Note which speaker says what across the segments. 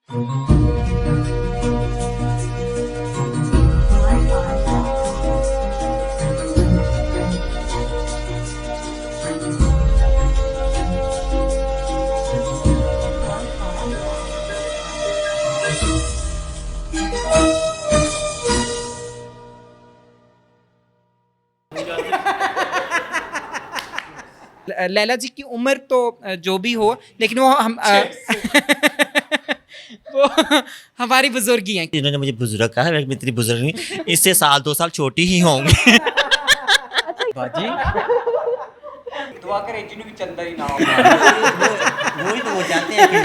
Speaker 1: लैला जी की उम्र तो जो भी हो, लेकिन वो हम वो हमारी बुजुर्गी हैं।
Speaker 2: इन्होंने मुझे बुजुर्ग कहा, मैं इतनी बुजुर्ग नहीं, इससे साल 2 साल छोटी ही होंगी।
Speaker 1: बाजी दुआ करे जिन्हों भी चंदा ही ना हो।
Speaker 2: वही तो वो चाहते हैं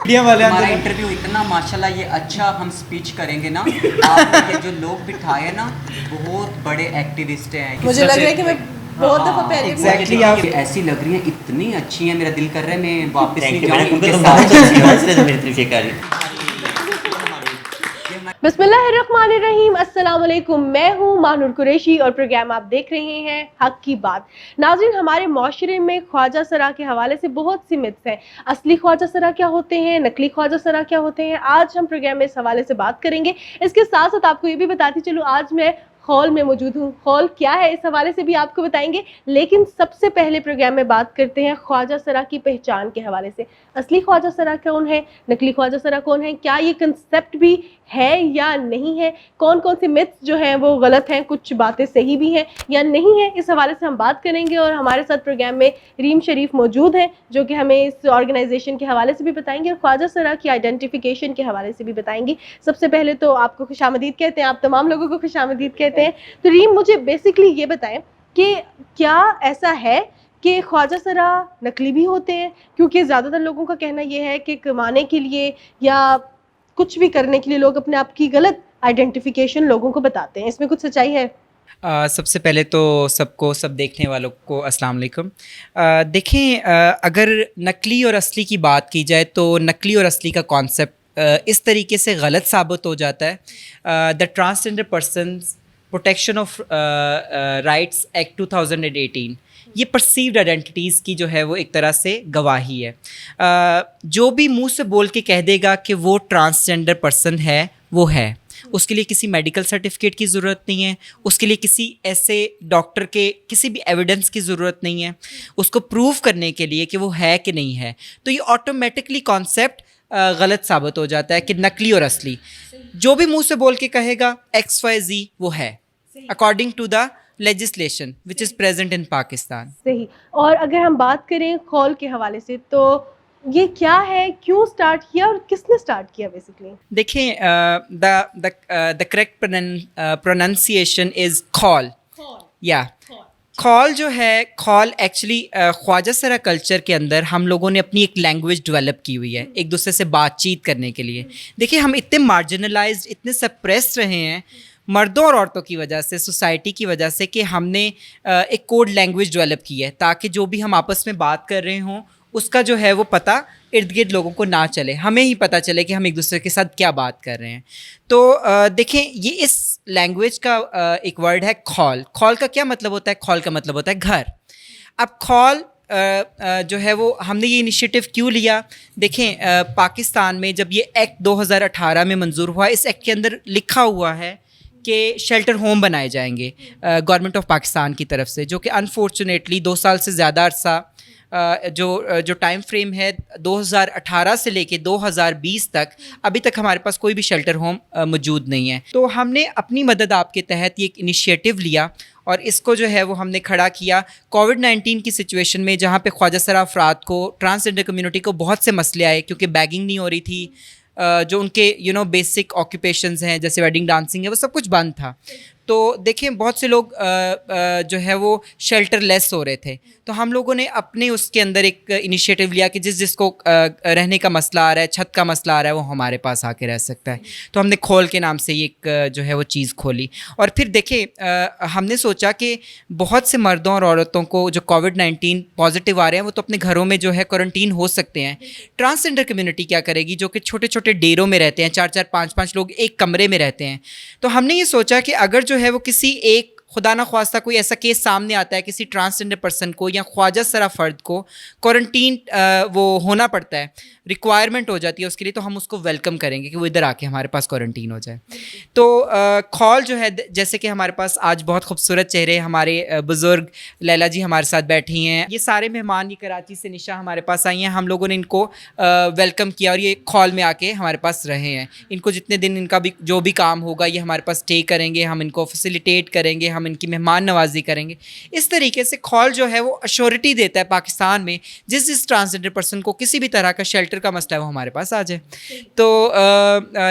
Speaker 2: कि
Speaker 3: हमारा इंटरव्यू इतना माशाल्लाह ये अच्छा हम स्पीच करेंगे ना, आपने ये जो लोग बिठाए ना बहुत बड़े एक्टिविस्ट हैं।
Speaker 4: मुझे लग रहा है कि मैं बहुत दफा पहले
Speaker 3: एग्जैक्टली आप ऐसी लग रही हैं, इतनी अच्छी हैं, मेरा दिल कर रहा है मैं वापस नहीं
Speaker 2: थैंक यू
Speaker 3: जाऊँ
Speaker 2: मैडम,
Speaker 3: इनके
Speaker 2: तुम
Speaker 3: साथ।
Speaker 2: बहुत अच्छी हो, इसलिए तो मेरी तारीफ कर रही।
Speaker 4: बिस्मिल्लाहिर्रहमानिर्रहीम, अस्सलाम वालेकुम। मैं हूँ माहनूर कुरैशी और प्रोग्राम आप देख रहे हैं हक की बात। नाज़रीन, हमारे माशरे में ख्वाजा सरा के हवाले से बहुत सी मिथ्स हैं। असली ख्वाजा सरा क्या होते हैं, नकली ख्वाजा सरा क्या होते हैं, आज हम प्रोग्राम में इस हवाले से बात करेंगे। इसके साथ साथ आपको ये भी बताती चलूँ, आज मैं हॉल में मौजूद हूँ। हॉल क्या है इस हवाले से भी आपको बताएंगे, लेकिन सबसे पहले प्रोग्राम में बात करते हैं ख्वाजा सरा की पहचान के हवाले से। असली ख्वाजा सरा कौन है, नकली ख्वाजा सरा कौन है, क्या ये कंसेप्ट भी है या नहीं है, कौन कौन से मिथ्स जो हैं वो गलत हैं, कुछ बातें सही भी हैं या नहीं है, इस हवाले से हम बात करेंगे। और हमारे साथ प्रोग्राम में रीम शरीफ मौजूद हैं जो कि हमें इस ऑर्गेनाइजेशन के हवाले से भी बताएंगे और ख्वाजा सरा की आइडेंटिफिकेशन के हवाले से भी बताएंगी। सबसे पहले तो आपको खुशामदीद कहते हैं, आप तमाम लोगों को खुशामदीद कहते हैं। तो रीम, मुझे बेसिकली ये बताएं कि क्या ऐसा है कि ख्वाजा सरा नकली भी होते हैं, क्योंकि ज़्यादातर लोगों का कहना ये है कि कमाने के लिए या कुछ भी करने के लिए लोग अपने आप की गलत आइडेंटिफिकेशन लोगों को बताते हैं, इसमें कुछ सच्चाई है?
Speaker 1: सबसे पहले तो सब देखने वालों को अस्सलाम वालेकुम। देखें, अगर नकली और असली की बात की जाए तो नकली और असली का कॉन्सेप्ट इस तरीके से गलत साबित हो जाता है। The transgender persons protection of rights act 2018 ये परसीव्ड आइडेंटिटीज़ की जो है वो एक तरह से गवाही है। जो भी मुंह से बोल के कह देगा कि वो ट्रांसजेंडर पर्सन है, वो है। उसके लिए किसी मेडिकल सर्टिफिकेट की ज़रूरत नहीं है, उसके लिए किसी ऐसे डॉक्टर के किसी भी एविडेंस की ज़रूरत नहीं है उसको प्रूव करने के लिए कि वो है कि नहीं है। तो ये ऑटोमेटिकली कॉन्सेप्ट गलत साबित हो जाता है कि नकली और असली, जो भी मुंह से बोल के कहेगा XYZ वो है, according to the legislation which is present in Pakistan.
Speaker 4: सही। और अगर हम बात करें खौल के हवाले से, तो ये क्या है, क्यों स्टार्ट किया और किसने स्टार्ट किया बेसिकली?
Speaker 1: देखें, the correct pronunciation is खौल। या खौल जो है, खौल एक्चुअली ख्वाजा सरा कल्चर के अंदर हम लोगों ने अपनी एक लैंग्वेज डेवलप की हुई है एक दूसरे से बातचीत करने के लिए। देखिए, हम इतने मार्जिनलाइज्ड, इतने सप्रेस रहे हैं मर्दों और औरतों की वजह से, सोसाइटी की वजह से, कि हमने एक कोड लैंग्वेज डेवलप की है ताकि जो भी हम आपस में बात कर रहे हों उसका जो है वो पता इर्द गिर्द लोगों को ना चले, हमें ही पता चले कि हम एक दूसरे के साथ क्या बात कर रहे हैं। तो देखें, ये इस लैंग्वेज का एक वर्ड है खौल। खौल का क्या मतलब होता है? खौल का मतलब होता है घर। अब खौल जो है वो हमने ये इनिशिएटिव क्यों लिया? देखें, पाकिस्तान में जब ये एक्ट 2018 में मंजूर हुआ, इस एक्ट के अंदर लिखा हुआ है कि शेल्टर होम बनाए जाएंगे गवर्नमेंट ऑफ पाकिस्तान की तरफ से, जो कि अनफॉर्चुनेटली 2 साल से ज़्यादा अरसा जो टाइम फ्रेम है 2018 से लेके 2020 तक, अभी तक हमारे पास कोई भी शेल्टर होम मौजूद नहीं है। तो हमने अपनी मदद आपके तहत ये एक इनिशिएटिव लिया और इसको जो है वो हमने खड़ा किया कोविड-19 की सिचुएशन में, जहाँ पे ख्वाजा सरा अफराद को, ट्रांसजेंडर कम्युनिटी को बहुत से मसले आए क्योंकि बैगिंग नहीं हो रही थी, जो उनके बेसिक ऑक्यूपेशंस हैं जैसे वेडिंग डांसिंग है, वो सब कुछ बंद था। तो देखें, बहुत से लोग जो है वो शेल्टर लेस हो रहे थे। तो हम लोगों ने अपने उसके अंदर एक इनिशिएटिव लिया कि जिसको रहने का मसला आ रहा है, छत का मसला आ रहा है, वो हमारे पास आके रह सकता है। तो हमने खोल के नाम से ये एक जो है वो चीज़ खोली। और फिर देखें, हमने सोचा कि बहुत से मर्दों और औरतों को जो कोविड-19 पॉजिटिव आ रहे हैं वो तो अपने घरों में जो है क्वारंटीन हो सकते हैं। ट्रांसजेंडर कम्युनिटी क्या करेगी, जो कि छोटे छोटे डेरों में रहते हैं, 4-4 5-5 लोग एक कमरे में रहते हैं। तो हमने ये सोचा कि अगर जो है वो किसी एक خدا نہ خواستہ کوئی ایسا کیس سامنے آتا ہے کسی ٹرانسجنڈر پرسن کو یا خواجہ سرا فرد کو کوارنٹین وہ ہونا پڑتا ہے, ریکوائرمنٹ ہو جاتی ہے اس کے لیے, تو ہم اس کو ویلکم کریں گے کہ وہ ادھر آ کے ہمارے پاس کوارنٹین ہو جائے. تو کھول جو ہے, جیسے کہ ہمارے پاس آج بہت خوبصورت چہرے ہمارے بزرگ لیلا جی ہمارے ساتھ بیٹھی ہیں, یہ سارے مہمان یہ کراچی سے نشا ہمارے پاس آئی ہیں, ہم لوگوں نے ان کو ویلکم کیا اور یہ کھول میں آ کے ہمارے پاس رہے ہیں. ان کو جتنے دن ان کا بھی جو بھی کام ہوگا یہ ہمارے پاس اسٹے کریں گے, ہم ان کو فیسیلیٹیٹ کریں گے, ہم ان کی مہمان نوازی کریں گے. اس طریقے سے کھول جو ہے وہ ایشورٹی دیتا ہے پاکستان میں جس ٹرانسجنڈر پرسن کو کسی بھی طرح کا شیلٹر کا مسئلہ ہے وہ ہمارے پاس آ جائے. تو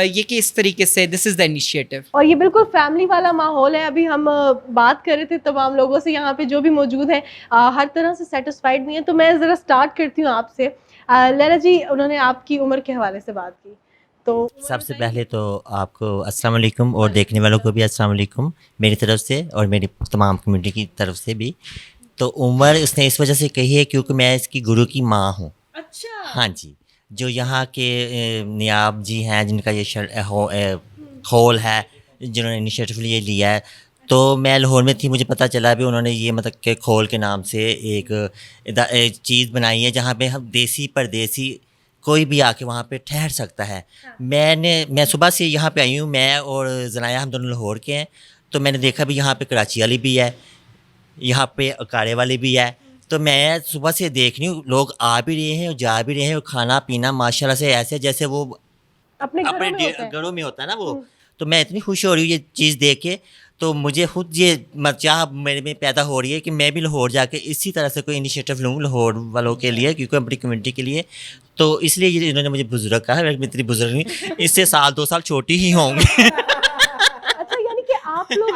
Speaker 1: یہ کہ اس طریقے سے دس از دا انیشیٹو.
Speaker 4: اور یہ بالکل فیملی والا ماحول ہے. ابھی ہم بات کر رہے تھے تمام لوگوں سے یہاں پہ جو بھی موجود ہیں, ہر طرح سے سیٹسفائیڈ بھی ہیں. تو میں ذرا اسٹارٹ کرتی ہوں آپ سے. لیلا جی, انہوں نے آپ کی عمر کے حوالے سے بات کی, تو
Speaker 2: سب سے پہلے تو آپ کو السلام علیکم, اور دیکھنے والوں کو بھی السلام علیکم میری طرف سے اور میری تمام کمیونٹی کی طرف سے بھی. تو عمر اس نے اس وجہ سے کہی ہے کیونکہ میں اس کی گرو کی ماں ہوں.
Speaker 4: اچھا,
Speaker 2: ہاں جی, جو یہاں کے نیاب جی ہیں جن کا یہ کھول ہے, جنہوں نے انیشیٹو یہ لیا ہے. تو میں لاہور میں تھی, مجھے پتہ چلا بھی انہوں نے یہ مطلب کہ کھول کے نام سے ایک چیز بنائی ہے جہاں پہ ہم دیسی پردیسی کوئی بھی آ کے وہاں پہ ٹھہر سکتا ہے. میں صبح سے یہاں پہ آئی ہوں, میں اور زنایا ہم دونوں لاہور کے ہیں. تو میں نے دیکھا بھی یہاں پہ کراچی والی بھی ہے, یہاں پہ اکاڑے والی بھی ہے. تو میں صبح سے دیکھ رہی ہوں لوگ آ بھی رہے ہیں اور جا بھی رہے ہیں, اور کھانا پینا ماشاء اللہ سے ایسے جیسے وہ
Speaker 4: اپنے
Speaker 2: گھروں میں ہوتا ہے نا وہ. تو میں اتنی خوش ہو رہی ہوں یہ چیز دیکھ کے. تو مجھے خود یہ چاہ میرے میں پیدا ہو رہی ہے کہ میں بھی لاہور جا کے اسی طرح سے کوئی انیشیٹو لوں لاہور والوں کے لیے, کیونکہ اپنی کمیونٹی کے لیے. تو اس لیے یہ انہوں نے مجھے بزرگ کہا ہے, میں اتنی بزرگ نہیں, اس سے 2 سال چھوٹی ہی ہوں گی.
Speaker 4: اچھا, یعنی کہ آپ لوگ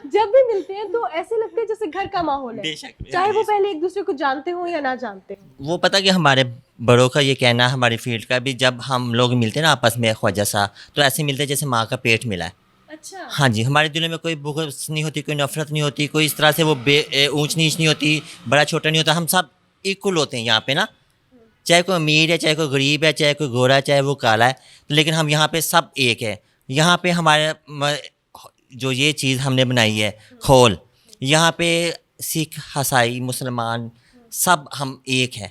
Speaker 4: جب بھی ملتے ہیں تو ایسے لگتے ہیں جیسے گھر کا ماحول ہے, چاہے وہ پہلے ایک دوسرے کو جانتے ہوں یا نہ جانتے ہوں.
Speaker 2: وہ پتہ کہ ہمارے بڑوں کا یہ کہنا ہے, ہماری فیلڈ کا بھی, جب ہم لوگ ملتے ہیں نا آپس میں خواجہ سا, تو ایسے ملتے ہیں جیسے ماں کا پیٹ ملا ہے.
Speaker 4: اچھا,
Speaker 2: ہاں جی, ہمارے دلوں میں کوئی بغض نہیں ہوتی, کوئی نفرت نہیں ہوتی, کوئی اس طرح سے وہ اونچ نیچ نہیں ہوتی, بڑا چھوٹا نہیں ہوتا. ہم سب ایکول ہوتے ہیں یہاں پہ نا, چاہے کوئی امیر ہے, چاہے کوئی غریب ہے, چاہے کوئی گورا ہے, چاہے وہ کالا ہے, لیکن ہم یہاں پہ سب ایک ہے. یہاں پہ ہمارے جو یہ چیز ہم نے بنائی ہے کھول, یہاں پہ سکھ, عیسائی, مسلمان سب ہم ایک ہیں,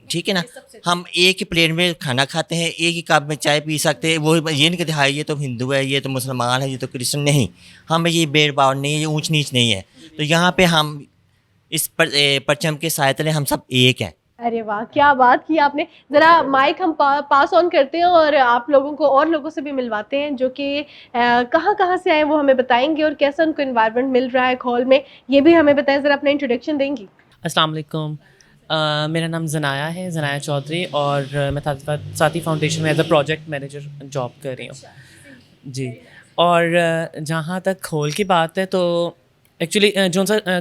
Speaker 2: ٹھیک ہے نا. ہم ایک ہی پلیٹ میں کھانا کھاتے ہیں, ایک ہی کپ میں چائے پی سکتے ہیں. وہ یہ نہیں کہتے ہائی یہ تو ہندو ہے, یہ تو مسلمان ہے, یہ تو کرسچن, نہیں. ہمیں یہ بھید بھاؤ نہیں ہے, یہ اونچ نیچ نہیں ہے. تو یہاں پہ ہم اس پرچم کے سائے تلے ہم سب ایک ہیں.
Speaker 4: ارے واہ, کیا بات کی آپ نے. ذرا مائک ہم پاس آن کرتے ہیں اور آپ لوگوں کو اور لوگوں سے بھی ملواتے ہیں جو کہ کہاں کہاں سے آئے, وہ ہمیں بتائیں گے, اور کیسا ان کو انوائرمنٹ مل رہا ہے کھول میں, یہ بھی ہمیں بتائیں. ذرا اپنا انٹروڈکشن دیں گی.
Speaker 5: السلام علیکم, میرا نام زنایا ہے, زنایا چودھری, اور میں ساتھی فاؤنڈیشن میں as a project manager job کر رہی ہوں جی. اور جہاں تک کھول کی بات ہے تو ایکچولی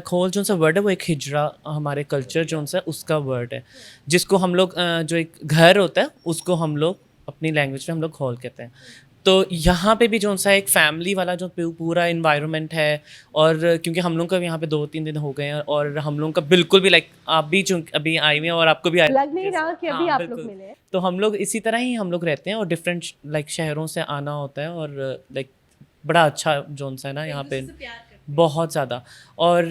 Speaker 5: کھول جو سا ورڈ ہے وہ ایک ہجرا, ہمارے کلچر جو سا اس کا ورڈ ہے, جس کو ہم لوگ جو ایک گھر ہوتا ہے اس کو ہم لوگ اپنی لینگویج میں ہم لوگ کھول کہتے ہیں. تو یہاں پہ بھی جو سا ایک فیملی والا جو پورا انوائرمنٹ ہے, اور کیونکہ ہم لوگ کا یہاں پہ 2-3 دن ہو گئے ہیں, اور ہم لوگ کا بالکل بھی لائک آپ بھی چونکہ ابھی آئی ہوئی ہیں اور آپ کو بھی
Speaker 4: لگ نہیں رہا کہ ابھی آپ لوگ ملے ہیں.
Speaker 5: تو ہم لوگ اسی طرح ہی ہم لوگ رہتے ہیں, اور ڈفرینٹ لائک شہروں سے آنا ہوتا ہے, اور لائک بڑا اچھا جون سا ہے نا یہاں پہ, بہت زیادہ. اور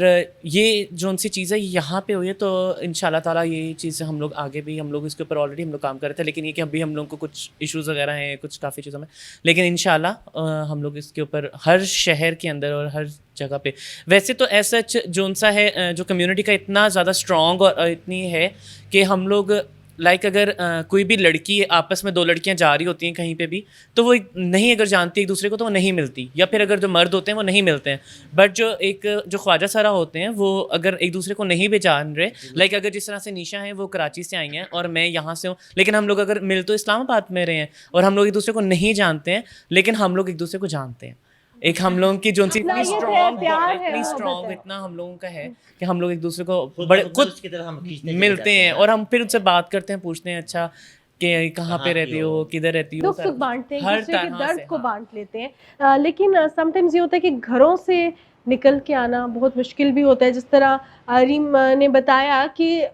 Speaker 5: یہ جون سی چیز ہے یہاں پہ ہوئی ہے, تو ان شاء اللہ تعالیٰ یہ چیزیں ہم لوگ آگے بھی ہم لوگ اس کے اوپر آلریڈی ہم لوگ کام کر رہے تھے, لیکن یہ کہ ابھی ہم لوگ کو کچھ ایشوز وغیرہ ہیں کچھ کافی چیزوں میں, لیکن ان شاء اللہ ہم لوگ اس کے اوپر ہر شہر کے اندر اور ہر جگہ پہ. ویسے تو ایسا جون سا ہے جو کمیونٹی کا اتنا زیادہ اسٹرانگ اور اتنی ہے کہ ہم لوگ لائک اگر کوئی بھی لڑکی آپس میں 2 لڑکیاں جا رہی ہوتی ہیں کہیں پہ بھی, تو وہ نہیں اگر جانتی ایک دوسرے کو تو وہ نہیں ملتی, یا پھر اگر جو مرد ہوتے ہیں وہ نہیں ملتے ہیں. بٹ جو خواجہ سرا ہوتے ہیں وہ اگر ایک دوسرے کو نہیں بھی جان رہے, لائک اگر جس طرح سے نیشا ہیں وہ کراچی سے آئی ہیں اور میں یہاں سے ہوں, لیکن ہم لوگ اگر مل تو اسلام آباد میں رہے ہیں, اور ہم لوگ ایک دوسرے کو نہیں جانتے ہیں, لیکن ہم لوگ ایک دوسرے کو جانتے ہیں. ایک ہم لوگوں کی جو اتنی اسٹرانگ اتنا ہم لوگوں کا ہے کہ ہم لوگ ایک دوسرے کو بڑے خود ملتے ہیں, اور ہم پھر ان سے بات کرتے ہیں, پوچھتے ہیں اچھا کہ کہاں پہ رہتی ہو, کدھر رہتی ہو,
Speaker 4: دکھ سکھ بانٹتے ہیں, ایک دوسرے کے درد کو بانٹ لیتے ہیں. لیکن سم ٹائمز یہ ہوتا ہے کہ گھروں سے نکل کے آنا بہت مشکل بھی ہوتا ہے. جس طرح ریم نے بتایا کہ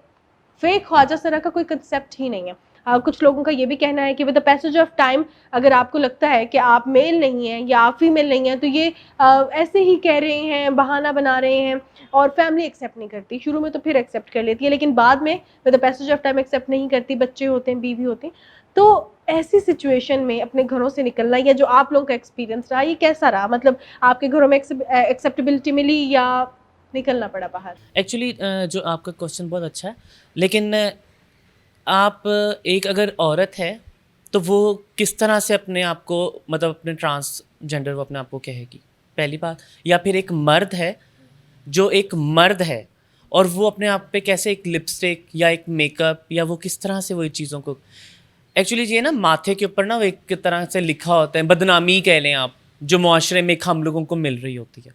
Speaker 4: فیک خواجہ سرا کا کوئی کنسیپٹ ہی نہیں ہے. کچھ لوگوں کا یہ بھی کہنا ہے کہ with the passage of time اگر آپ کو لگتا ہے کہ آپ میل نہیں ہیں یا آپ فیمیل نہیں ہیں تو یہ ایسے ہی کہہ رہے ہیں, بہانہ بنا رہے ہیں, اور فیملی ایکسیپٹ نہیں کرتی. شروع میں تو پھر ایکسیپٹ کر لیتی ہے لیکن بعد میں with the passage of time accept نہیں کرتی, بچے ہوتے ہیں, بیوی ہوتے ہیں. تو ایسی سچویشن میں اپنے گھروں سے نکلنا, یا جو آپ لوگوں کا ایکسپیرینس رہا, یہ کیسا رہا؟ مطلب آپ کے گھروں میں ایکسیپٹیبلٹی ملی یا نکلنا پڑا باہر؟
Speaker 5: ایکچولی جو آپ کا کوشچن بہت اچھا ہے, لیکن آپ ایک اگر عورت ہے تو وہ کس طرح سے اپنے آپ کو مطلب اپنے ٹرانسجینڈر وہ اپنے آپ کو کہے گی, پہلی بات. یا پھر ایک مرد ہے جو ایک مرد ہے اور وہ اپنے آپ پہ کیسے ایک لپسٹک یا ایک میک اپ یا وہ کس طرح سے وہ چیزوں کو, ایکچولی یہ نا ماتھے کے اوپر نا وہ ایک طرح سے لکھا ہوتا ہے, بدنامی کہہ لیں آپ, جو معاشرے میں ہم لوگوں کو مل رہی ہوتی ہے,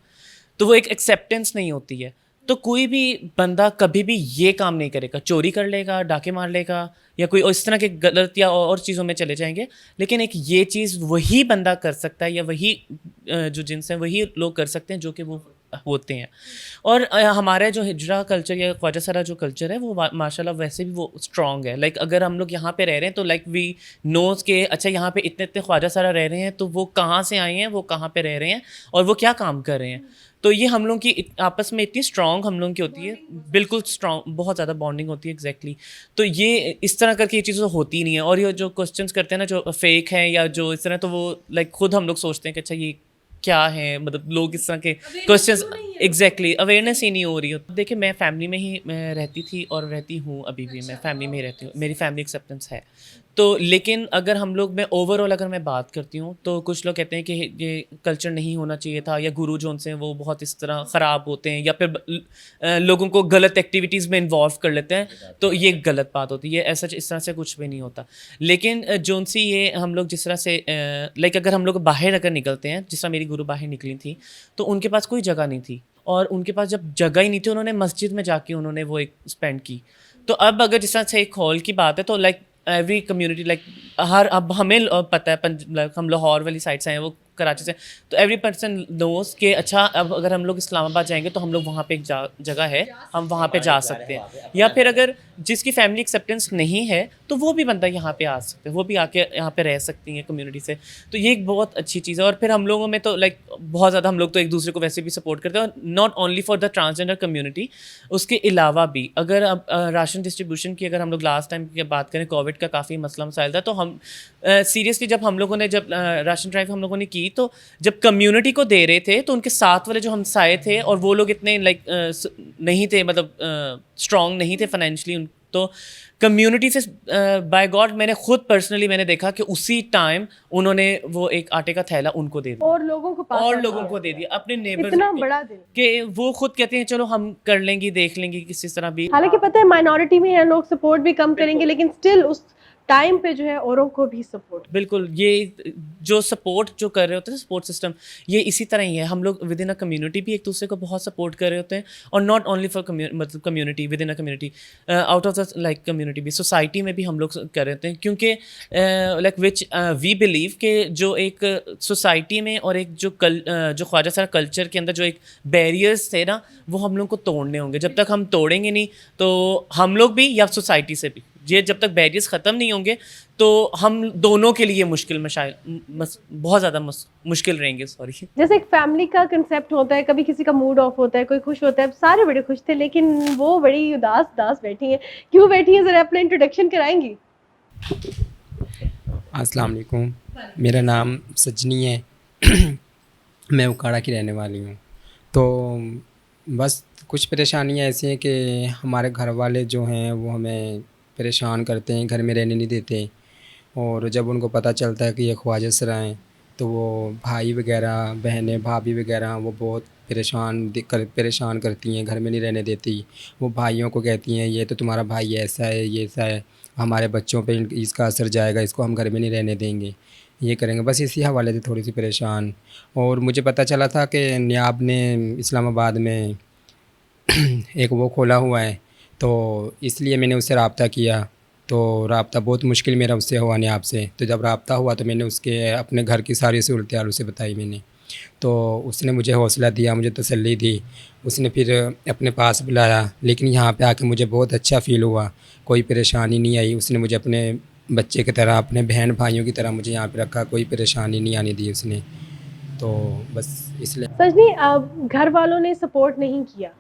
Speaker 5: تو وہ ایک ایکسیپٹنس نہیں ہوتی ہے. تو کوئی بھی بندہ کبھی بھی یہ کام نہیں کرے گا, چوری کر لے گا, ڈاکے مار لے گا, یا کوئی اس طرح کے غلط یا اور چیزوں میں چلے جائیں گے, لیکن ایک یہ چیز وہی بندہ کر سکتا ہے, یا وہی جو جنس ہیں وہی لوگ کر سکتے ہیں جو کہ وہ ہوتے ہیں. اور ہمارا جو ہجرا کلچر یا خواجہ سرا جو کلچر ہے وہ ماشاء اللہ ویسے بھی وہ اسٹرانگ ہے. لائک اگر ہم لوگ یہاں پہ رہ رہے ہیں تو لائک وی نوز کہ اچھا یہاں پہ اتنے خواجہ سرا رہ رہے ہیں تو وہ کہاں سے آئے ہیں, وہ کہاں پہ رہ رہے ہیں, اور وہ کیا کام کر رہے ہیں. تو یہ ہم لوگوں کی آپس میں اتنی اسٹرانگ ہم لوگوں کی ہوتی ہے, بالکل اسٹرانگ, بہت زیادہ بانڈنگ ہوتی ہے. ایگزیکٹلی. تو یہ اس طرح کر کے یہ چیزیں ہوتی نہیں ہیں. اور یہ جو کوشچنس کرتے ہیں نا جو فیک ہیں یا جو اس طرح, تو وہ لائک خود ہم لوگ سوچتے ہیں کہ اچھا یہ کیا ہے, مطلب لوگ اس طرح کے کوشچنس, ایگزیکٹلی اویئرنیس ہی نہیں ہو رہی. دیکھیں میں فیملی میں ہی رہتی تھی اور رہتی ہوں ابھی بھی, میں فیملی میں ہی رہتی ہوں, میری فیملی ایکسیپٹنس ہے. تو لیکن اگر ہم لوگ میں اوور آل اگر میں بات کرتی ہوں تو کچھ لوگ کہتے ہیں کہ یہ کلچر نہیں ہونا چاہیے تھا, یا گرو جو ان سے وہ بہت اس طرح خراب ہوتے ہیں, یا پھر لوگوں کو غلط ایکٹیویٹیز میں انوالو کر لیتے ہیں, تو یہ غلط بات ہوتی ہے. ایسا اس طرح سے کچھ بھی نہیں ہوتا. لیکن جو ان سی یہ ہم لوگ جس طرح سے لائک اگر ہم لوگ باہر اگر نکلتے ہیں, جس طرح میری گرو باہر نکلی تھی تو ان کے پاس کوئی جگہ نہیں تھی, اور ان کے پاس جب جگہ ہی نہیں تھی انہوں نے مسجد میں جا کے انہوں نے وہ ایک اسپینڈ کی. تو اب اگر جس طرح سے ایک ہال کی بات ہے تو لائک ایوری کمیونٹی لائک ہر, اب ہمیں پتہ ہے ہم لاہور والی سائڈ سے ہیں, وہ کراچی سے, تو ایوری پرسن نوز کہ اچھا اب اگر ہم لوگ اسلام آباد جائیں گے تو ہم لوگ وہاں پہ ایک جگہ ہے, ہم وہاں پہ جا سکتے ہیں. یا پھر اگر جس کی فیملی ایکسیپٹنس نہیں ہے تو وہ بھی بندہ یہاں پہ آ سکتے ہیں, وہ بھی آ کے یہاں پہ رہ سکتی ہیں کمیونٹی سے. تو یہ ایک بہت اچھی چیز ہے. اور پھر ہم لوگوں میں تو لائک بہت زیادہ ہم لوگ تو ایک دوسرے کو ویسے بھی سپورٹ کرتے ہیں, not only for the transgender community, اس کے علاوہ بھی. اگر اب راشن ڈسٹریبیوشن کی اگر ہم لوگ لاسٹ ٹائم کی بات کریں, کووڈ کا کافی مسئلہ مسائل تھا, تو ہم سیریسلی جب ہم لوگوں نے جب راشن ڈرائیو ہم لوگوں نے کی تو جب کمیونٹی کو دے رہے تھے تو ان کے ساتھ والے جو ہمسائے تھے اور وہ لوگ اتنے لائک نہیں تھے, مطلب اسٹرانگ نہیں تھے فائنینشلی, تو کمیونٹی سے بائی گاڈ میں نے خود پرسنلی میں نے دیکھا کہ اسی ٹائم انہوں نے وہ ایک آٹے کا تھیلا ان کو دے دیا,
Speaker 4: اور لوگوں کو
Speaker 5: دے دیا اپنے نیبرز,
Speaker 4: اتنا بڑا دل
Speaker 5: کہ وہ خود کہتے ہیں چلو ہم کر لیں گے, دیکھ لیں گے کسی طرح بھی.
Speaker 4: حالانکہ پتہ ہے مائنورٹی میں ہیں لوگ, سپورٹ بھی کم کریں گے, لیکن اسٹل اس ٹائم پہ جو ہے اوروں کو بھی سپورٹ.
Speaker 5: بالکل, یہ جو سپورٹ جو کر رہے ہوتے ہیں سپورٹ سسٹم, یہ اسی طرح ہی ہے. ہم لوگ ود ان اے کمیونٹی بھی ایک دوسرے کو بہت سپورٹ کر رہے ہوتے ہیں, اور ناٹ اونلی فار مطلب community, with in a community, out of the like community بھی, سوسائٹی میں بھی ہم لوگ کر رہے ہوتے ہیں. کیونکہ لائک وچ وی بلیو کہ جو ایک سوسائٹی میں اور ایک جو خواجہ سرا کلچر کے اندر جو ایک بیریئرس تھے نا, وہ ہم لوگ کو توڑنے ہوں گے. جب تک ہم توڑیں گے نہیں تو ہم لوگ بھی یا سوسائٹی سے بھی, یہ جب تک بیریئرس ختم نہیں ہوں گے تو ہم دونوں کے لیے مشکل بہت زیادہ مشکل رہیں گے. سوری,
Speaker 4: جیسے ایک فیملی کا کنسیپٹ ہوتا ہے, کبھی کسی کا موڈ آف ہوتا ہے, کوئی خوش ہوتا ہے, سارے بڑے خوش تھے لیکن وہ بڑی اداس بیٹھی ہیں. کیوں بیٹھی ہیں, ذرا اپنا انٹروڈکشن کرائیں گی؟
Speaker 6: السلام علیکم, میرا نام سجنی ہے, میں اکاڑا کی رہنے والی ہوں. تو بس کچھ پریشانیاں ایسی ہیں کہ ہمارے گھر والے جو ہیں وہ ہمیں پریشان کرتے ہیں, گھر میں رہنے نہیں دیتے. اور جب ان کو پتہ چلتا ہے کہ یہ خواجہ سرا ہیں تو وہ بھائی وغیرہ, بہنیں, بھابھی وغیرہ وہ بہت پریشان کرتی ہیں, گھر میں نہیں رہنے دیتی. وہ بھائیوں کو کہتی ہیں یہ تو تمہارا بھائی ایسا ہے, یہ ایسا ہے, ہمارے بچوں پہ اس کا اثر جائے گا, اس کو ہم گھر میں نہیں رہنے دیں گے, یہ کریں گے. بس اسی حوالے سے تھوڑی سی پریشان. اور مجھے پتہ چلا تھا کہ نیاب نے اسلام آباد میں ایک وہ کھولا ہوا ہے, تو اس لیے میں نے اس سے رابطہ کیا. تو رابطہ بہت مشکل میرا اس سے ہوا نیاب سے. تو جب رابطہ ہوا تو میں نے اس کے اپنے گھر کی ساری صورتحال اسے بتائی میں نے. تو اس نے مجھے حوصلہ دیا, مجھے تسلی دی. اس نے پھر اپنے پاس بلایا, لیکن یہاں پہ آ کے مجھے بہت اچھا فیل ہوا, کوئی پریشانی نہیں آئی. اس نے مجھے اپنے बच्चे की तरह, अपने बहन भाइयों की तरह मुझे यहाँ पे रखा, कोई परेशानी नहीं आने दी उसने। तो बस इसलिए
Speaker 4: सजनी, घर वालों ने सपोर्ट नहीं किया,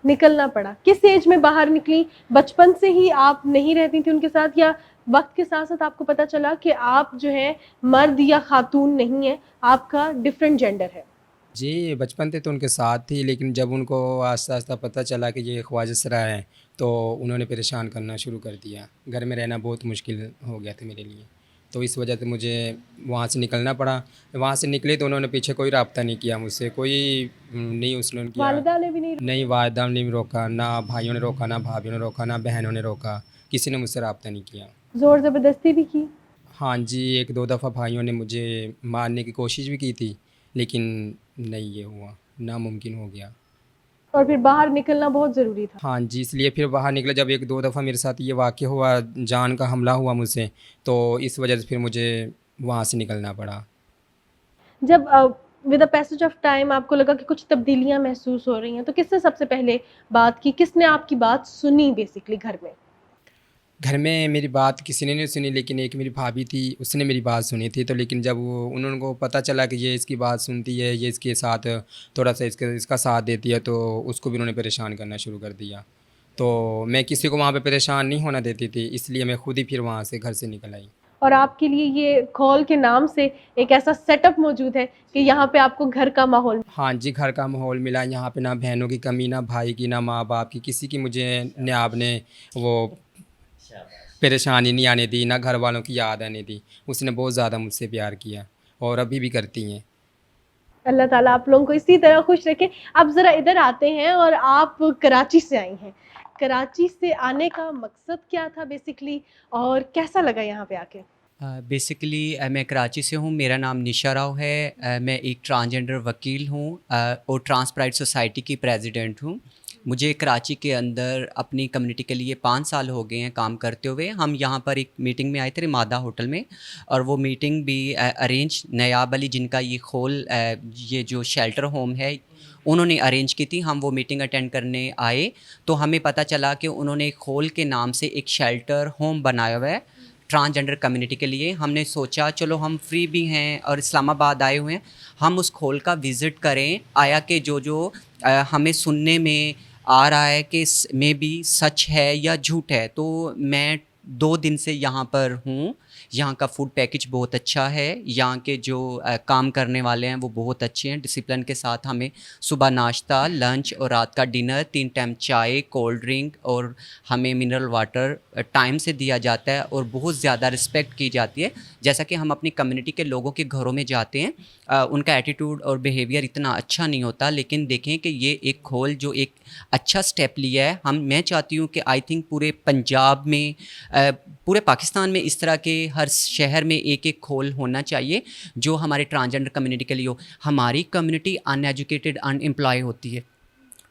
Speaker 4: निकलना पड़ा, किस एज में बाहर निकली? बचपन से ही आप नहीं रहती थी उनके साथ, या वक्त के साथ साथ आपको पता चला कि आप जो है मर्द या खातून नहीं है, आपका डिफरेंट जेंडर है?
Speaker 6: जी, बचपन से तो उनके साथ थी, लेकिन जब उनको आस्ता आस्ता पता चला कि ये ख्वाजा सरा है, तो उन्होंने परेशान करना शुरू कर दिया। घर में रहना बहुत मुश्किल हो गया था मेरे लिए, तो इस वजह से मुझे वहाँ से निकलना पड़ा। वहाँ से निकले तो उन्होंने पीछे कोई रब्ता नहीं किया मुझसे, कोई नहीं उसने किया।
Speaker 4: वालिदा ने भी नहीं?
Speaker 6: नहीं, वालिदा ने भी रोका, ना भाइयों ने रोका, ना भाभीयों ने रोका, ना बहनों ने रोका, किसी ने मुझसे रब्ता नहीं किया।
Speaker 4: जोर ज़बरदस्ती भी की?
Speaker 6: हाँ जी, 1-2 दफ़ा भाइयों ने मुझे मारने की कोशिश भी की थी, लेकिन नहीं ये हुआ, नामुमकिन हो गया।
Speaker 4: और फिर बाहर निकलना बहुत ज़रूरी था?
Speaker 6: हाँ जी, इसलिए फिर बाहर निकला। जब 1-2 दफ़ा मेरे साथ ये वाक़या हुआ, जान का हमला हुआ मुझसे, तो इस वजह से फिर मुझे वहाँ से निकलना पड़ा।
Speaker 4: जब with the passage of time आपको लगा कि कुछ तब्दीलियां महसूस हो रही हैं, तो किससे सबसे पहले बात की? किसने आपकी बात सुनी बेसिकली घर में?
Speaker 6: घर में मेरी बात किसी ने नहीं सुनी, लेकिन एक मेरी भाभी थी, उसने मेरी बात सुनी थी। तो लेकिन जब वो उनको पता चला कि ये इसकी बात सुनती है, ये इसके साथ थोड़ा-सा इसका साथ देती है, तो उसको भी उन्होंने परेशान करना शुरू कर दिया। तो मैं किसी को वहाँ पे परेशान नहीं होना देती थी, इसलिए मैं खुद ही फिर वहाँ से घर से निकल आई।
Speaker 4: और आपके लिए ये खौल के नाम से एक ऐसा सेटअप मौजूद है कि यहाँ पे आपको घर का माहौल?
Speaker 6: हाँ जी, घर का माहौल मिला। यहाँ पे ना बहनों की कमी, ना भाई की, ना माँ-बाप की, किसी की मुझे नायब ने वो परेशानी नहीं आने दी, ना घर वालों की याद आने दी। उसने बहुत ज़्यादा मुझसे प्यार किया और अभी भी करती हैं।
Speaker 4: अल्लाह ताला आप लोगों को इसी तरह खुश रखे। अब ज़रा इधर आते हैं, और आप कराची से आई हैं। कराची से आने का मकसद क्या था बेसिकली, और कैसा लगा यहाँ पे आके?
Speaker 3: बेसिकली मैं कराची से हूँ, मेरा नाम निशा राव है। मैं एक ट्रांसजेंडर वकील हूँ और ट्रांस प्राइड सोसाइटी की प्रेसिडेंट हूँ। मुझे कराची के अंदर अपनी कम्युनिटी के लिए 5 साल हो गए हैं काम करते हुए। हम यहाँ पर एक मीटिंग में आए थे मादा होटल में, और वो मीटिंग भी अरेंज नयाब अली, जिनका ये ये जो शेल्टर होम है, उन्होंने अरेंज की थी। हम वो मीटिंग अटेंड करने आए तो हमें पता चला कि उन्होंने खोल के नाम से एक शेल्टर होम बनाया हुआ है ट्रांसजेंडर कम्युनिटी के लिए। हमने सोचा चलो हम फ्री भी हैं और इस्लामाबाद आए हुए हैं, हम उस खोल का विज़िट करें। आया कि जो हमें सुनने में आ रहा है कि में भी सच है या झूठ है। तो मैं 2 दिन से यहाँ पर हूँ। यहाँ का फूड पैकेज बहुत अच्छा है, यहाँ के जो काम करने वाले हैं वो बहुत अच्छे हैं। डिसिप्लिन के साथ हमें सुबह नाश्ता, लंच और रात का डिनर, 3 टाइम चाय, कोल्ड ड्रिंक और हमें मिनरल वाटर टाइम से दिया जाता है, और बहुत ज़्यादा रिस्पेक्ट की जाती है। जैसा कि हम अपनी कम्युनिटी के लोगों के घरों में जाते हैं, उनका एटीट्यूड और बिहेवियर इतना अच्छा नहीं होता, लेकिन देखें कि ये एक खोल जो एक अच्छा स्टेप लिया है। मैं चाहती हूँ कि आई थिंक पूरे पंजाब में, पूरे पाकिस्तान में इस तरह के हर शहर में एक एक खोल होना चाहिए जो हमारे ट्रांसजेंडर कम्युनिटी के लिए हो। हमारी कम्युनिटी अनएजुकेटेड, अनएम्प्लॉय होती है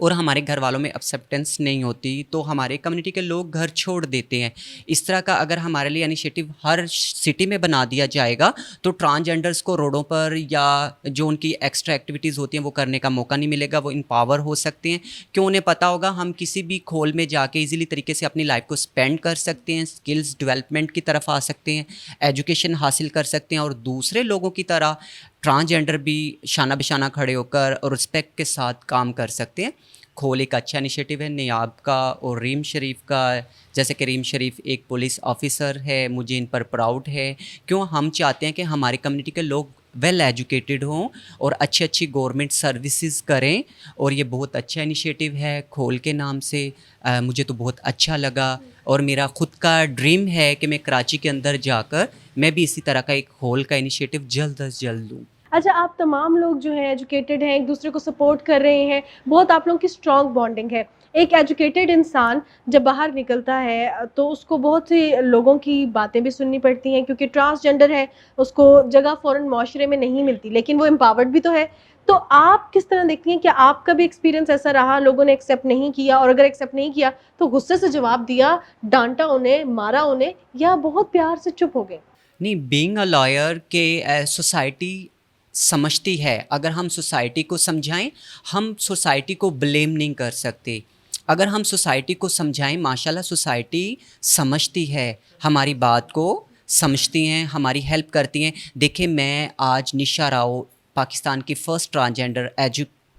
Speaker 3: और हमारे घर वालों में एक्सेप्टेंस नहीं होती, तो हमारे कम्युनिटी के लोग घर छोड़ देते हैं। इस तरह का अगर हमारे लिए इनिशिएटिव हर सिटी में बना दिया जाएगा तो ट्रांसजेंडर्स को रोडों पर या जो उनकी एक्स्ट्रा एक्टिविटीज़ होती हैं वो करने का मौका नहीं मिलेगा। वो इम्पावर हो सकते हैं, क्यों उन्हें पता होगा। हम किसी भी खोल में जाके इजीली तरीके से अपनी लाइफ को स्पेंड कर सकते हैं, स्किल्स डेवलपमेंट की तरफ आ सकते हैं, एजुकेशन हासिल कर सकते हैं, और दूसरे लोगों की तरह ट्रांसजेंडर भी शाना बिशाना खड़े होकर और रिस्पेक्ट के साथ काम कर सकते हैं। खोल एक अच्छा इनिशिएटिव है नयाब का और रीम शरीफ का। जैसे कि रीम शरीफ एक पुलिस ऑफिसर है, मुझे इन पर प्राउड है। क्यों हम चाहते हैं कि हमारी कम्युनिटी के लोग वेल एजुकेटेड हों और अच्छी अच्छी गवर्नमेंट सर्विसेज करें, और ये बहुत अच्छा इनिशिएटिव है खोल के नाम से। मुझे तो बहुत अच्छा लगा, और मेरा ख़ुद का ड्रीम है कि मैं कराची के अंदर जाकर मैं भी इसी तरह का एक खोल का इनिशिएटिव जल्द अज जल्द लूँ।
Speaker 4: अच्छा, आप तमाम लोग जो हैं एजुकेटेड हैं, एक दूसरे को सपोर्ट कर रहे हैं, बहुत आप लोगों की स्ट्रॉन्ग बॉन्डिंग है। एक एजुकेटेड इंसान जब बाहर निकलता है तो उसको बहुत से लोगों की बातें भी सुननी पड़ती हैं, क्योंकि ट्रांसजेंडर है, उसको जगह फ़ौरन माशरे में नहीं मिलती, लेकिन वो एम्पावर्ड भी तो है। तो आप किस तरह देखती हैं कि आपका भी एक्सपीरियंस ऐसा रहा, लोगों ने एक्सेप्ट नहीं किया, और अगर एक्सेप्ट नहीं किया तो गुस्से से जवाब दिया, डांटा उन्हें, मारा उन्हें, या बहुत प्यार से चुप हो गए?
Speaker 3: नहीं, बीइंग अ लॉयर के सोसाइटी समझती है। अगर हम सोसाइटी को समझाएं, हम सोसाइटी को ब्लेम नहीं कर सकते। अगर हम सोसाइटी को समझाएं, माशाल्लाह सोसाइटी समझती है हमारी बात को, समझती हैं, हमारी हेल्प करती हैं। देखिए मैं आज निशा राव पाकिस्तान की फ़र्स्ट ट्रांसजेंडर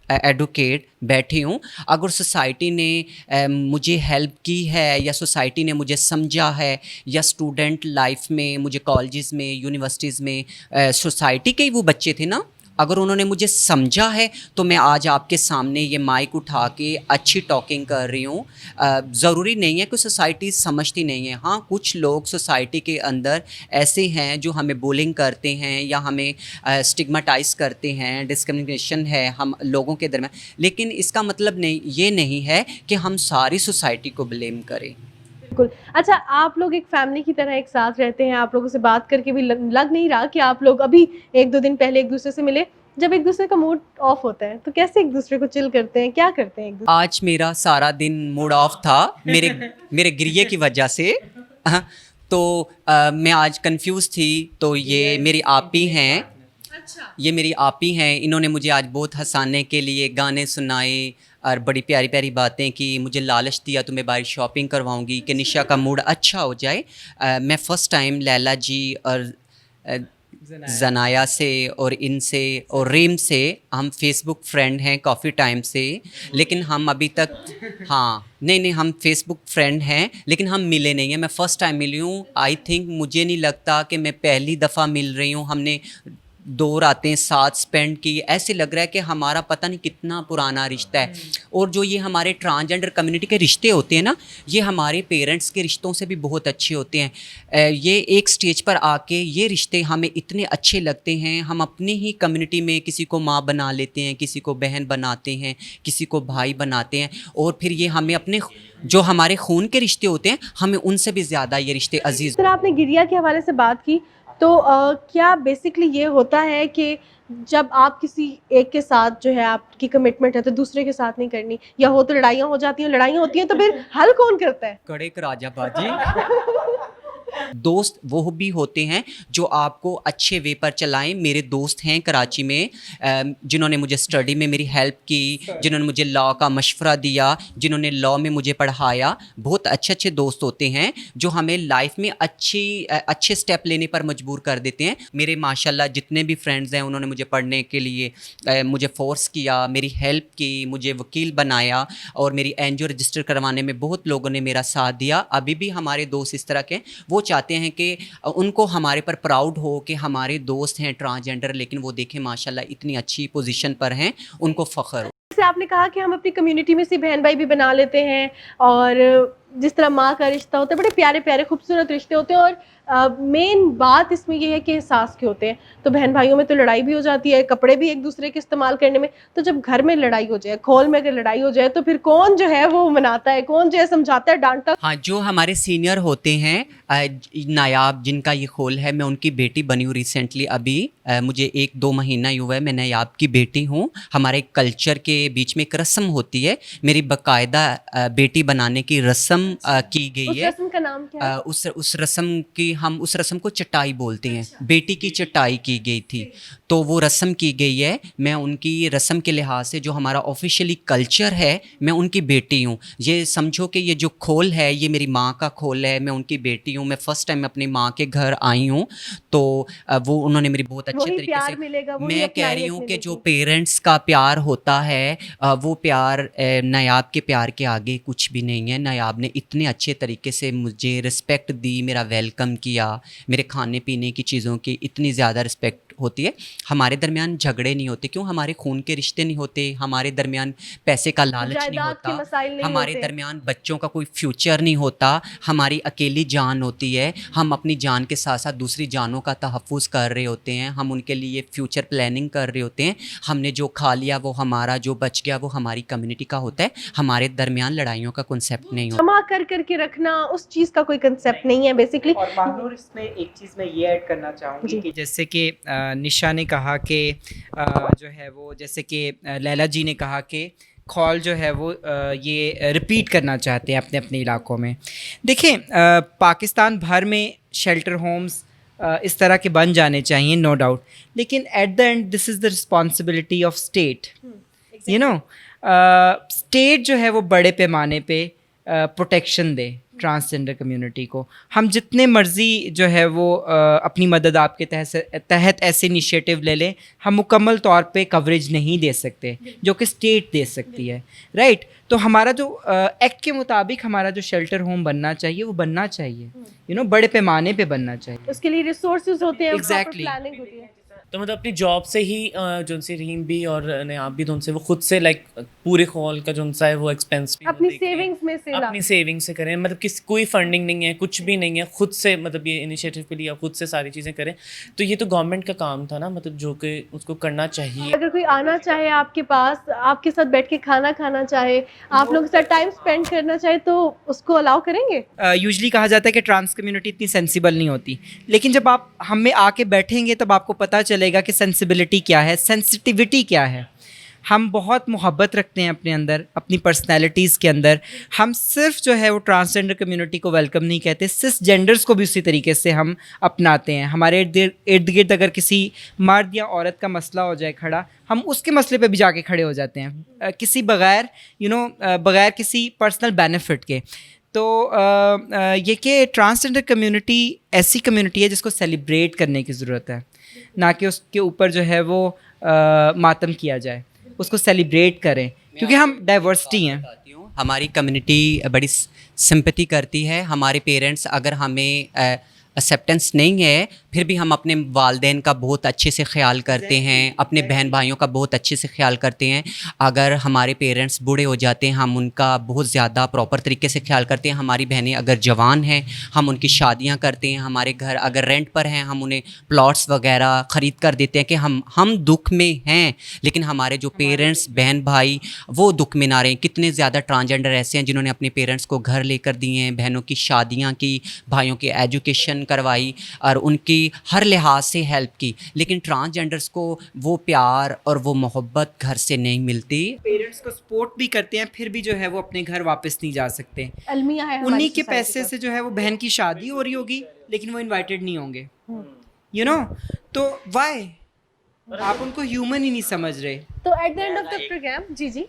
Speaker 3: एडवोकेट बैठी हूँ। अगर सोसाइटी ने मुझे हेल्प की है या सोसाइटी ने मुझे समझा है या स्टूडेंट लाइफ में मुझे कॉलेजेस में यूनिवर्सिटीज़ में सोसाइटी के ही वो बच्चे थे ना, अगर उन्होंने मुझे समझा है तो मैं आज आपके सामने ये माइक उठा के अच्छी टॉकिंग कर रही हूँ। ज़रूरी नहीं है कि सोसाइटी समझती नहीं है। हाँ, कुछ लोग सोसाइटी के अंदर ऐसे हैं जो हमें बुलिंग करते हैं या हमें स्टिग्मेटाइज़ करते हैं, डिस्क्रिमिनेशन है हम लोगों के दरमियान, लेकिन इसका मतलब ये नहीं है कि हम सारी सोसाइटी को ब्लेम करें।
Speaker 4: बिल्कुल। अच्छा, आप लोग एक फैमिली की तरह एक साथ रहते हैं, आप लोगों से बात करके भी लग नहीं रहा कि आप लोग अभी 1-2 दिन पहले एक दूसरे से मिले। जब एक दूसरे का मूड ऑफ होता है तो कैसे एक दूसरे को चिल करते हैं, क्या करते हैं एक दूसरे?
Speaker 3: आज मेरा सारा दिन मूड ऑफ था मेरे गिरिये की वजह से। तो मैं आज कंफ्यूज थी। तो ये मेरी आपी हैं, ये मेरी आपी हैं, इन्होंने मुझे आज बहुत हंसाने के लिए गाने सुनाए और बड़ी प्यारी प्यारी बातें की। मुझे लालच दिया तो मैं बाहर शॉपिंग करवाऊंगी कि निशा का मूड अच्छा हो जाए। मैं फ़र्स्ट टाइम लैला जी और जनाया से और इनसे और रीम से हम फेसबुक फ्रेंड हैं काफ़ी टाइम से, लेकिन हम अभी तक नहीं हम फेसबुक फ्रेंड हैं लेकिन हम मिले नहीं हैं। मैं फ़र्स्ट टाइम मिली हूँ। आई थिंक मुझे नहीं लगता कि मैं पहली दफ़ा मिल रही हूँ। हमने 2 रातें साथ स्पेंड की। ऐसे लग रहा है कि हमारा पता नहीं कितना पुराना रिश्ता है। और जो ये हमारे ट्रांसजेंडर कम्युनिटी के रिश्ते होते हैं ना, ये हमारे पेरेंट्स के रिश्तों से भी बहुत अच्छे होते हैं। ये एक स्टेज पर आके ये रिश्ते हमें इतने अच्छे लगते हैं। हम अपनी ही कम्युनिटी में किसी को माँ बना लेते हैं, किसी को बहन बनाते हैं, किसी को भाई बनाते हैं, और फिर ये हमें अपने जो हमारे खून के रिश्ते होते हैं हमें उनसे भी ज़्यादा ये रिश्ते अजीज़।
Speaker 4: जिस तरह आपने गिरिया के हवाले से बात की, तो क्या बेसिकली ये होता है कि जब आप किसी एक के साथ जो है आपकी कमिटमेंट है तो दूसरे के साथ नहीं करनी, या हो तो लड़ाइयाँ हो जाती हैं, लड़ाइयाँ होती हैं तो फिर हल कौन करता है?
Speaker 3: कड़े राजा बाजी। दोस्त वो भी होते हैं जो आपको अच्छे वे पर चलाएं। मेरे दोस्त हैं कराची में जिन्होंने मुझे स्टडी में मेरी हेल्प की, जिन्होंने मुझे लॉ का मशवरा दिया, जिन्होंने लॉ में मुझे पढ़ाया। बहुत अच्छे दोस्त होते हैं जो हमें लाइफ में अच्छे स्टेप लेने पर मजबूर कर देते हैं। मेरे माशाल्लाह जितने भी फ्रेंड्स हैं उन्होंने मुझे पढ़ने के लिए मुझे फोर्स किया, मेरी हेल्प की, मुझे वकील बनाया, और मेरी एनजीओ रजिस्टर करवाने में बहुत लोगों ने मेरा साथ दिया। अभी भी हमारे दोस्त इस तरह के, वो चाहते हैं कि उनको हमारे पर प्राउड हो कि हमारे दोस्त हैं ट्रांसजेंडर, लेकिन वो देखें माशाल्लाह इतनी अच्छी पोजीशन पर हैं, उनको फ़ख्र हो।
Speaker 4: जैसे आपने कहा कि हम अपनी कम्युनिटी में से बहन भाई भी बना लेते हैं, और जिस तरह माँ का रिश्ता होता है, बड़े प्यारे प्यारे खूबसूरत रिश्ते होते हैं, और मेन बात इसमें ये है कि एहसास के होते हैं। तो बहन भाइयों में तो लड़ाई भी हो जाती है, कपड़े भी एक दूसरे के इस्तेमाल करने में। तो जब घर में लड़ाई हो जाए, खोल में अगर लड़ाई हो जाए, तो फिर कौन जो है वो मनाता है, कौन जो है समझाता है, डांटता?
Speaker 3: हाँ, जो हमारे सीनियर होते हैं नायाब जिनका ये खोल है, मैं उनकी बेटी बनी हूँ रिसेंटली। अभी मुझे 1-2 महीना ही हुआ है, मैं नायाब की बेटी हूँ। हमारे कल्चर के बीच में एक रस्म होती है, मेरी बाकायदा बेटी बनाने की रस्म की गई है।
Speaker 4: उस रस्म का नाम क्या है?
Speaker 3: उस रस्म की हम उस रस्म को चटाई बोलते हैं। बेटी की चटाई की गई थी, तो वो रस्म की गई है। मैं उनकी रस्म के लिहाज से जो हमारा ऑफिशियली कल्चर है, मैं उनकी बेटी हूँ। ये समझो कि ये जो खोल है ये मेरी माँ का खोल है, मैं उनकी बेटी हूँ। मैं फ़र्स्ट टाइम अपनी माँ के घर आई हूँ, तो वो उन्होंने मेरी बहुत अच्छे
Speaker 4: वही
Speaker 3: तरीके
Speaker 4: प्यार
Speaker 3: से,
Speaker 4: मिलेगा, वही
Speaker 3: मैं कह रही
Speaker 4: अपनानियत
Speaker 3: हूँ कि
Speaker 4: मिलेगी।
Speaker 3: जो पेरेंट्स का प्यार होता है वो प्यार नायाब के प्यार के आगे कुछ भी नहीं है। नायाब ने इतने अच्छे तरीके से मुझे रिस्पेक्ट दी, मेरा वेलकम किया, मेरे खाने पीने की चीज़ों की इतनी ज़्यादा रिस्पेक्ट होती है। हमारे दरमियान झगड़े नहीं होते, क्यों? हमारे खून के रिश्ते नहीं होते, हमारे दरमियान पैसे का लालच नहीं
Speaker 4: जायदाद के
Speaker 3: होता,
Speaker 4: मसाइल नहीं
Speaker 3: हमारे
Speaker 4: होते।
Speaker 3: दरमियान बच्चों का कोई फ्यूचर नहीं होता, हमारी अकेली जान होती है। हम अपनी जान के साथ साथ दूसरी जानों का तहफ़्फ़ुज़ कर रहे होते हैं, हम उनके लिए फ्यूचर प्लानिंग कर रहे होते हैं। हमने जो खा लिया वो हमारा, जो बच गया वो हमारी कम्युनिटी का होता है। हमारे दरमियान लड़ाइयों का कॉन्सेप्ट नहीं होता।
Speaker 4: जमा कर करके रखना, उस चीज़ का कोई कंसेप्ट नहीं है बेसिकली।
Speaker 1: और मानूर, इसमें एक चीज़ मैं ये ऐड करना चाहूँगी
Speaker 4: जी।
Speaker 1: कि जैसे कि निशा ने कहा कि जो है वो, जैसे कि लैला जी ने कहा कि खौल जो है वो ये रिपीट करना चाहते हैं अपने अपने इलाकों में। देखें, पाकिस्तान भर में शेल्टर होम्स इस तरह के बन जाने चाहिए, नो डाउट, लेकिन eight the and this is the responsibility of state. You know, state जो है वो बड़े पैमाने पे प्रोटेक्शन दे, ट्रांसजेंडर कम्युनिटी को. हम जितने मर्ज़ी जो है वो अपनी मदद आपके तहत ऐसे इनिशिएटिव ले लें, हम मुकम्मल तौर पे कवरेज नहीं दे सकते जो कि स्टेट दे सकती है, राइट. तो हमारा जो एक्ट के मुताबिक हमारा जो शेल्टर होम बनना चाहिए वो बनना चाहिए, यू नो, बड़े पैमाने पे बनना चाहिए.
Speaker 4: उसके लिए रिसोर्सेज होते हैं,
Speaker 1: Exactly.
Speaker 4: प्लानिंग होती है.
Speaker 5: तो मतलब अपनी जॉब से ही जो से रहीम भी और आप भी दोनों से वो खुद से लाइक पूरे हॉल का जो सा है वो एक्सपेंस भी
Speaker 4: अपनी
Speaker 5: देख रहे हैं।
Speaker 4: सेविंग्स में से
Speaker 5: अपनी सेविंग से करें, मतलब कोई फंडिंग नहीं है, कुछ भी नहीं है, खुद से मतलब ये इनिशिएटिव पे लिया, खुद से सारी चीज़ें करें. तो ये तो गवर्नमेंट का काम था ना, मतलब जो कि उसको करना चाहिए.
Speaker 4: अगर कोई आना चाहे आपके पास, आपके साथ बैठ के खाना खाना चाहे, आप लोगों के साथ टाइम स्पेंड करना चाहे, तो उसको अलाउ करेंगे?
Speaker 1: यूजली कहा जाता है कि ट्रांस कम्युनिटी इतनी सेंसिबल नहीं होती, लेकिन जब आप हम में आके बैठेंगे तब आपको पता चलेगा कि सेंसिबिलिटी क्या है, सेंसिटिविटी क्या है. हम बहुत मोहब्बत रखते हैं अपने अंदर, अपनी पर्सनैलिटीज़ के अंदर. हम सिर्फ जो है वो ट्रांसजेंडर कम्युनिटी को वेलकम नहीं कहते, सिस जेंडर्स को भी उसी तरीके से हम अपनाते हैं. हमारे इर्द गिर्द अगर किसी मर्द या औरत का मसला हो जाए खड़ा, हम उसके मसले पे भी जाके खड़े हो जाते हैं, किसी बग़ैर बग़ैर किसी पर्सनल बेनिफिट के. तो ये कि ट्रांसजेंडर कम्युनिटी ऐसी कम्युनिटी है जिसको सेलिब्रेट करने की ज़रूरत है, ना कि उसके ऊपर जो है वो मातम किया जाए. उसको सेलिब्रेट करें क्योंकि हम डाइवर्सिटी हैं.
Speaker 3: हमारी कम्युनिटी बड़ी सिंपैथी करती है. हमारे पेरेंट्स अगर हमें एक्सेप्टेंस नहीं है, फिर भी हम अपने वालदेन का बहुत अच्छे से ख्याल करते हैं, अपने बहन भाइयों का बहुत अच्छे से ख्याल करते हैं. अगर हमारे पेरेंट्स बूढ़े हो जाते हैं, हम उनका बहुत ज़्यादा प्रॉपर तरीके से ख्याल करते हैं. हमारी बहनें अगर जवान हैं, हम उनकी शादियां करते हैं. हमारे घर अगर रेंट पर हैं, हम उन्हें प्लॉट्स वगैरह ख़रीद कर देते हैं कि हम दुख में हैं, लेकिन हमारे जो पेरेंट्स बहन भाई वो दुख में ना रहें. कितने ज़्यादा ट्रांसजेंडर ऐसे हैं जिन्होंने अपने पेरेंट्स को घर लेकर दिए हैं, बहनों की शादियाँ की, भाइयों की एजुकेशन करवाई और उनकी हर लिहाज से हेल्प की. लेकिन ट्रांसजेंडर्स को वो प्यार और वो मोहब्बत घर से नहीं मिलती.
Speaker 1: पेरेंट्स को सपोर्ट भी करते हैं, फिर भी जो है वो अपने घर वापस नहीं जा सकते.
Speaker 4: अलमिया है हमारी
Speaker 1: उन्हीं के
Speaker 4: society
Speaker 1: पैसे
Speaker 4: का.
Speaker 1: से जो है वो बहन की शादी हो रही होगी, लेकिन वो इनवाइटेड नहीं होंगे, यू नो. तो वाई आप उनको ह्यूमन ही नहीं समझ रहे.
Speaker 4: तो at the end of the programme जी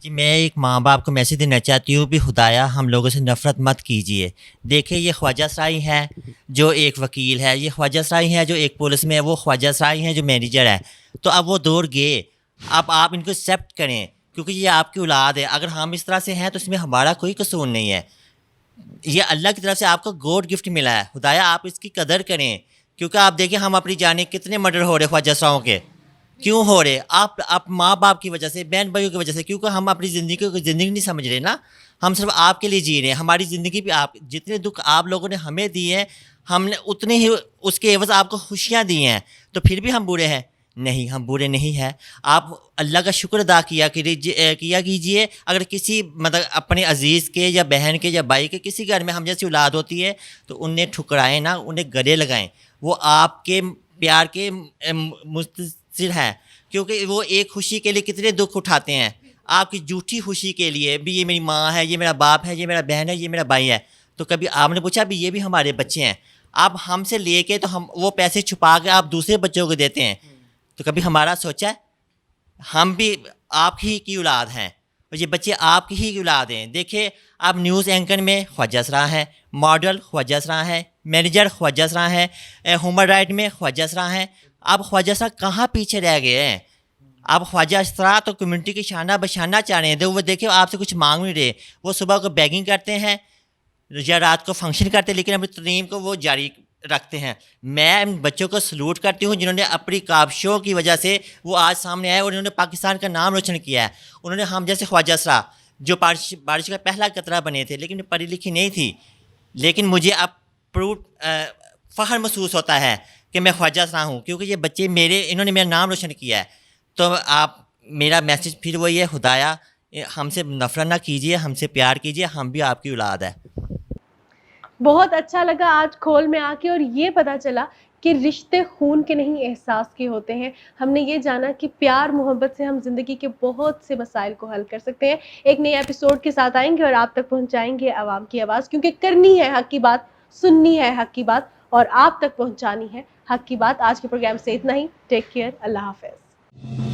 Speaker 2: कि मैं एक माँ बाप को मैसेज देना चाहती हूँ भी खुदाया हम लोगों से नफ़रत मत कीजिए. देखिए ये ख्वाजा सराई है जो एक वकील है, ये ख्वाजा सराई है जो एक पुलिस में है, वो ख्वाजा सराई है जो मैनेजर है. तो अब वो दौड़ गए, अब आप इनको एक्सेप्ट करें क्योंकि ये आपकी औलाद है. अगर हम इस तरह से हैं तो इसमें हमारा कोई कसूर नहीं है. ये अल्लाह की तरफ से आपको गॉड गिफ्ट मिला है. खुदाया आप इसकी कदर करें क्योंकि आप देखिए हम अपनी जाने कितने मर्डर हो रहे ख्वाजा सराओं के, क्यों हो रहे? आप माँ बाप की वजह से, बहन भाइयों की वजह से, क्योंकि हम अपनी ज़िंदगी नहीं समझ रहे ना. हम सिर्फ आपके लिए जी रहे हैं. हमारी ज़िंदगी भी आप जितने दुख आप लोगों ने हमें दिए हैं, हमने उतने ही उसके एवज आपको खुशियाँ दी हैं. तो फिर भी हम बुरे हैं? नहीं, हम बुरे नहीं हैं. आप अल्लाह का शुक्र अदा किया कीजिए. अगर किसी मतलब अपने अजीज़ के या बहन के या भाई के किसी घर में हम जैसी औलाद होती है तो उन्हें ठुकराएं ना, उन्हें गले लगाएं. वो आपके प्यार के मुस्तिर हैं क्योंकि वो एक खुशी के लिए कितने दुख उठाते हैं. आपकी झूठी खुशी के लिए भी ये मेरी माँ है, ये मेरा बाप है, ये मेरा बहन है, ये मेरा भाई है. तो कभी आपने पूछा भी ये भी हमारे बच्चे हैं? आप हमसे लेके तो हम वो पैसे छुपा के आप दूसरे बच्चों को देते हैं. तो कभी हमारा सोचा है? हम भी आप ही की औलाद हैं और ये बच्चे आपकी ही औलाद हैं. देखिए आप न्यूज़ एंकर में ख्वाजा सरा हैं, मॉडल ख्वाजा सरा हैं, मैनेजर ख्वाजा सरा हैं, ह्यूमन राइट में ख्वाजा सरा हैं. आप ख्वाजा सरा कहाँ पीछे रह गए हैं? आप ख्वाजा सरा तो कम्युनिटी की शाना बशाना चाह रहे हैं. तो वो देखिए आपसे कुछ मांग नहीं रहे. वो सुबह को बैगिंग करते हैं या रात को फंक्शन करते हैं, लेकिन अपनी तरीम को वो जारी रखते हैं. मैं इन बच्चों को सलूट करती हूँ जिन्होंने अपनी काबशों की वजह से वो आज सामने आए और उन्होंने पाकिस्तान का नाम रोशन किया है. उन्होंने हम जैसे ख्वाजा सरा जो बारिश का पहला कतरा बने थे लेकिन पढ़ी लिखी नहीं थी, लेकिन मुझे अब फ़ख्र महसूस होता है कि मैं ख्वाजा सरा हूँ क्योंकि ये बच्चे इन्होंने मेरा नाम रोशन किया है. तो आप मेरा मैसेज फिर वही है, खुदाया हमसे नफ़रत ना कीजिए, हमसे प्यार कीजिए, हम भी आपकी औलाद है.
Speaker 4: बहुत अच्छा लगा आज खोल में आके और ये पता चला कि रिश्ते खून के नहीं एहसास के होते हैं. हमने ये जाना कि प्यार मोहब्बत से हम ज़िंदगी के बहुत से मसाइल को हल कर सकते हैं. एक नए एपिसोड के साथ आएंगे और आप तक पहुंचाएंगे आवाम की आवाज़, क्योंकि करनी है हक की बात, सुननी है हक की बात और आप तक पहुंचानी है हक की बात. आज के प्रोग्राम से इतना ही. Take care. अल्लाह हाफ़िज़.